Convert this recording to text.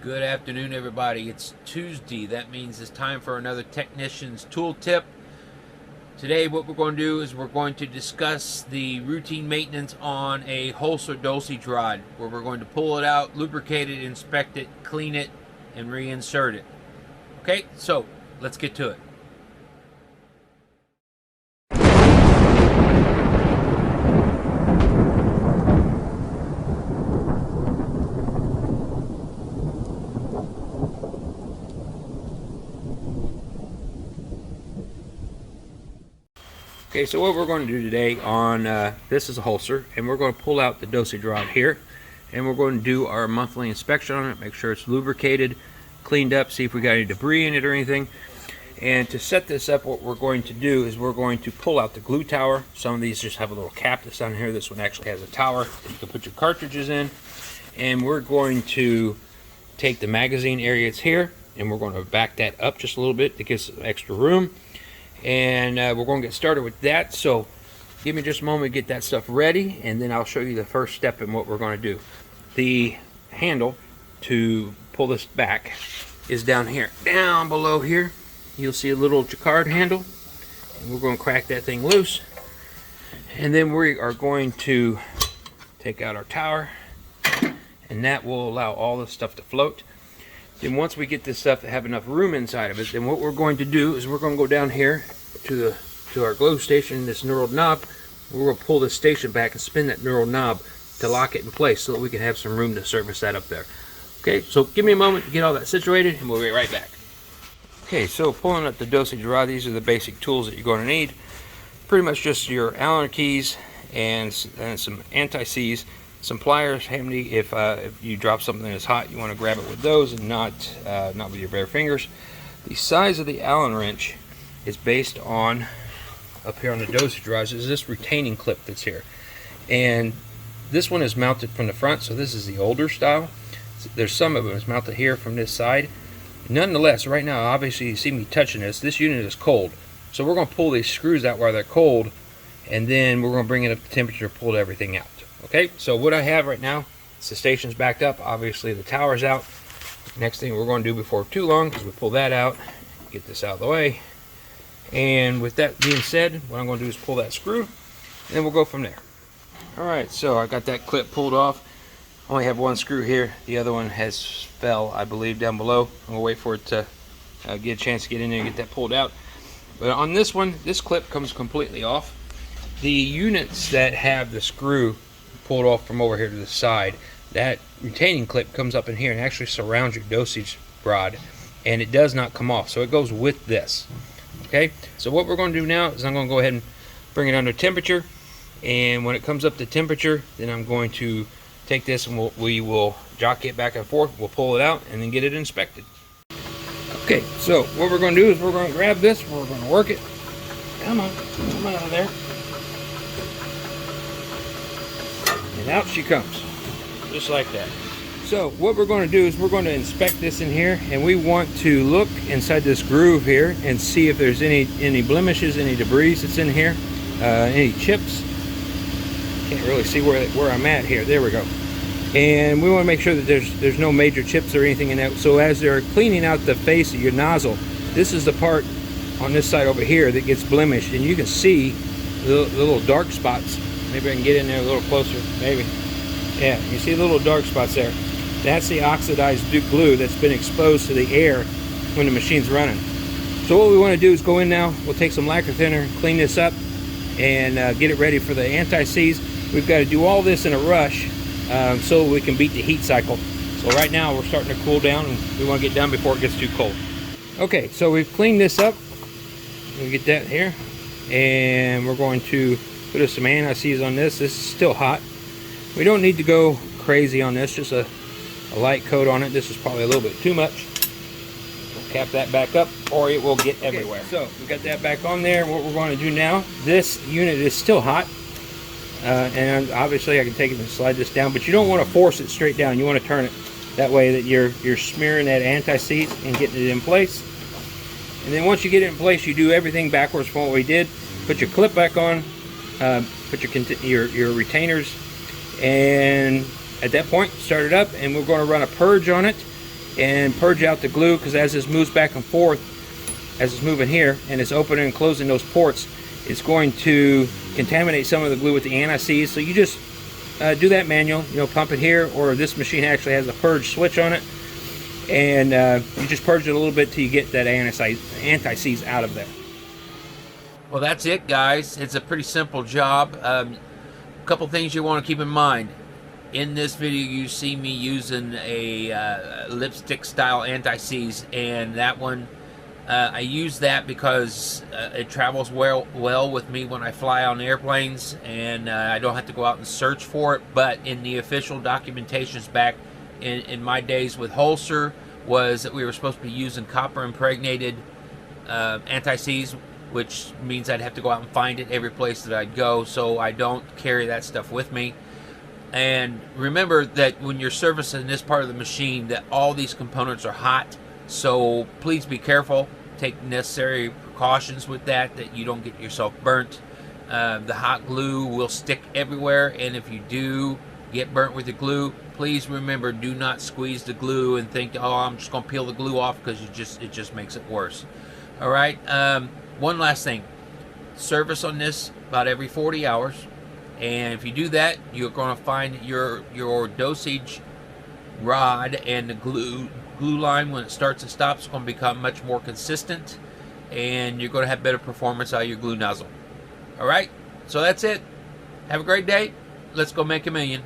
Good afternoon, everybody. It's Tuesday. That means it's time for another Technician's Tool Tip. Today, what we're going to do is we're going to discuss the routine maintenance on a Holzher Dosage rod, where we're going to pull it out, lubricate it, inspect it, clean it, and reinsert it. Okay, so let's get to it. Okay, so what we're going to do today on this is a Holzher, and we're going to pull out the dosage rod here, and we're going to do our monthly inspection on it, make sure it's lubricated, cleaned up, see if we got any debris in it or anything. And to set this up, what we're going to do is we're going to pull out the glue tower. Some of these just have a little cap that's on here. This one actually has a tower that you can put your cartridges in. And we're going to take the magazine area that's here, and we're going to back that up just a little bit to get some extra room. And we're going to get started with that. So give me just a moment to get that stuff ready, and then I'll show you the first step in what we're going to do. The handle to pull this back is down here. Down below here you'll see a little jacquard handle, and we're going to crack that thing loose, and then we are going to take out our tower, and that will allow all this stuff to float. Then once we get this stuff to have enough room inside of it, then what we're going to do is we're going to go down here to our glow station, this knurled knob. We're going to pull this station back and spin that knurled knob to lock it in place so that we can have some room to service that up there. Okay, so give me a moment to get all that situated, and we'll be right back. Okay, so pulling up the dosage rod, these are the basic tools that you're going to need. Pretty much just your Allen keys and some anti-seize. Some pliers handy if you drop something that's hot, you want to grab it with those and not with your bare fingers. The size of the Allen wrench is based on, up here on the dosage rods, is this retaining clip that's here. And this one is mounted from the front, so this is the older style. There's some of them is mounted here from this side. Nonetheless, right now, obviously you see me touching this unit is cold. So we're going to pull these screws out while they're cold, and then we're going to bring it up to temperature, pull everything out. Okay, so what I have right now is the station's backed up. Obviously the tower's out. Next thing we're going to do before too long is we pull that out, get this out of the way. And with that being said, what I'm going to do is pull that screw, and then we'll go from there. Alright, so I got that clip pulled off. I only have one screw here. The other one has fell, I believe, down below. I'm going to wait for it to get a chance to get in there and get that pulled out. But on this one, this clip comes completely off. The units that have the screw pulled off from over here to the side, that retaining clip comes up in here and actually surrounds your dosage rod, and it does not come off, so it goes with this. Okay, so what we're going to do now is I'm going to go ahead and bring it under temperature, and when it comes up to temperature, then I'm going to take this and we will jockey it back and forth. We'll pull it out and then get it inspected. Okay, so what we're going to do is we're going to grab this, we're going to work it. Come on, come out of there. And out she comes, just like that. So what we're going to do is we're going to inspect this in here, and we want to look inside this groove here and see if there's any blemishes, any debris that's in here, any chips. Can't really see where I'm at here. There we go. And we want to make sure that there's no major chips or anything in that. So as they're cleaning out the face of your nozzle, this is the part on this side over here that gets blemished, and you can see the little dark spots. Maybe I can get in there a little closer, maybe. Yeah, you see the little dark spots there. That's the oxidized glue that's been exposed to the air when the machine's running. So what we want to do is go in now, we'll take some lacquer thinner, clean this up, and get it ready for the anti-seize. We've got to do all this in a rush so we can beat the heat cycle. So right now we're starting to cool down, and we want to get done before it gets too cold. Okay, so we've cleaned this up. We'll get that here, and we're going to put some anti-seize on this. This is still hot. We don't need to go crazy on this, just a light coat on it. This is probably a little bit too much. We'll cap that back up, or it will get everywhere. So we got that back on there. What we're going to do now, this unit is still hot, and obviously I can take it and slide this down, but you don't want to force it straight down. You want to turn it that way that you're smearing that anti-seize and getting it in place. And then once you get it in place, you do everything backwards from what we did. Put your clip back on, put your retainers, and at that point start it up, and we're going to run a purge on it, and purge out the glue, because as this moves back and forth, as it's moving here and it's opening and closing those ports, it's going to contaminate some of the glue with the anti-seize. So you just do that manual, pump it here, or this machine actually has a purge switch on it, and you just purge it a little bit till you get that anti-seize out of there. Well, that's it, guys. It's a pretty simple job. A couple things you want to keep in mind. In this video, you see me using a lipstick style anti-seize, and that one, I use that because it travels well with me when I fly on airplanes, and I don't have to go out and search for it. But in the official documentations back in my days with Holzher, was that we were supposed to be using copper impregnated anti-seize, which means I'd have to go out and find it every place that I'd go, so I don't carry that stuff with me. And remember that when you're servicing this part of the machine, that all these components are hot, so please be careful. Take necessary precautions with that you don't get yourself burnt. The hot glue will stick everywhere, and if you do get burnt with the glue, please remember, do not squeeze the glue and think, oh, I'm just going to peel the glue off, because it just makes it worse. All right. One last thing. Service on this about every 40 hours. And if you do that, you're going to find your dosage rod and the glue line, when it starts and stops, is going to become much more consistent, and you're going to have better performance out of your glue nozzle. All right? So that's it. Have a great day. Let's go make a million.